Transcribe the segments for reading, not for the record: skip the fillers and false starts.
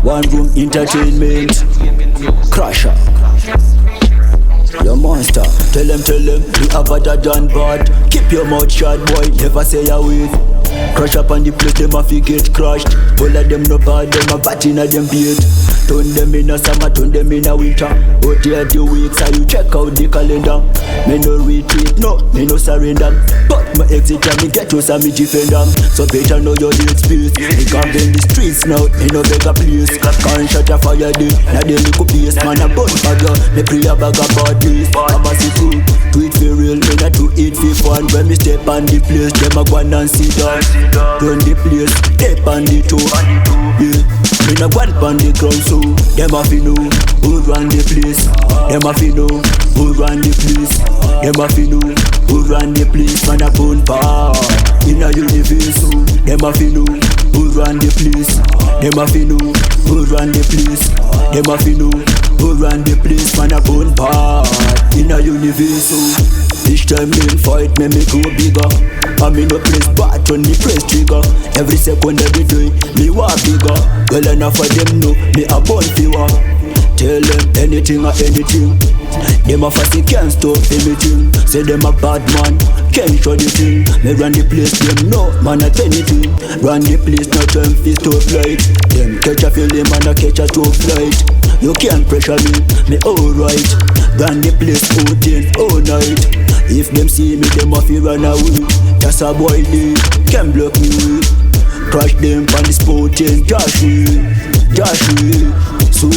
One room entertainment. Crusher. Your monster. Tell them, we have better than bad. Keep your mouth shut, boy, never say a word. Crash up on the place, them a fi get crushed. All of them no bad, them a bat inna them beard. Turn them in a summer, turn them in a winter. Out here the weeks, so you check out the calendar. Me no retreat, no, me no surrender. But my exit and me get to some me defend them. So better know your dead space. Me can't be in the streets now, me no beg a place. Can't shut a fire day, now they look up place. Man a bun bagger, me pray a bag of bad days. I'm a see food, do it for real, me not do it for fun. When me step on the place, them a go and sit down. Run the place, step on the toe. Yeah, me no go on the ground, so them a fi know who run the place. Them a fi know who run the place. Them a fi know who run the place. Man a bone bar in a universe, so them a fi know who run the place. Them a fi know who run the place. Them a fi know who run the place. Man a bone bar in a universe, so each time me fight, me go bigger. I me no press button, me press trigger. Every second of the day, me want bigger. Well enough for them know, me a born fewer. Tell them anything or anything. Them a fussy can't stop anything. Say them a bad man, can't show the thing. Me run the place, them no man at anything. Run the place, no time for top flight. Them catch a feeling, man a catch a top flight. You can't pressure me alright. Run the place all day, all night. If them see me, them a fi run away. Just a boy they can block me. Crash them on the spot and Josh me. So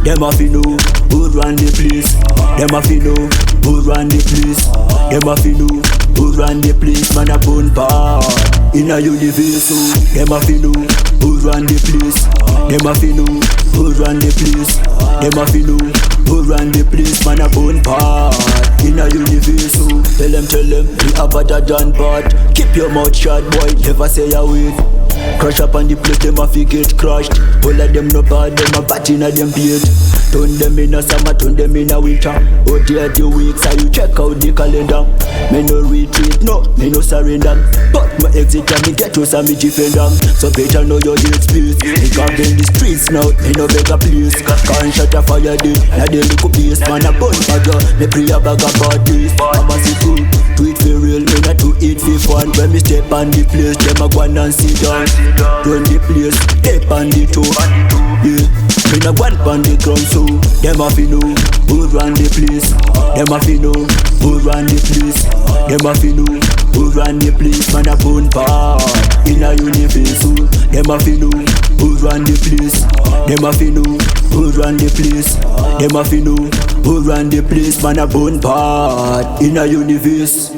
them a fi know who run the place. Them a fi know who run the place. Them a fi know who run the place. Man a bone bar in a universe, so them a fi know who run the place. Them a fi know who run the place. Them a fi know who run the place. Man a bone bar in a universe, so tell them, we have better than bad. Keep your mouth shut, boy, never say a word. Crash up on the place, them a fi get crushed. All of them no bad, them a bat inna them beard. Turn them in a summer, turn them in a winter. Out here the weeks, so you check out the calendar. Me no retreat, no, me no surrender. But my exit and me get to some me defend them. So better know your dead space. Me can't be in the streets now, me no beg a place. Can't shut a fire day, now they look up place. Man a bun bagger, me pray a bag of bad days. I'm a see food, do it for real, me not do it for fun. When me step on the place, them a go and sit down. Run the place, step on the toe. Yeah, me no go on the ground, so them a fi know who run the place. Them a fi know who run the place. Them a fi know who run the place. Man a bone bar in a universe, so them a fi know who run the place. Them a fi know who run the place. Them a fi know who run the place. Man a bone bar in a universe.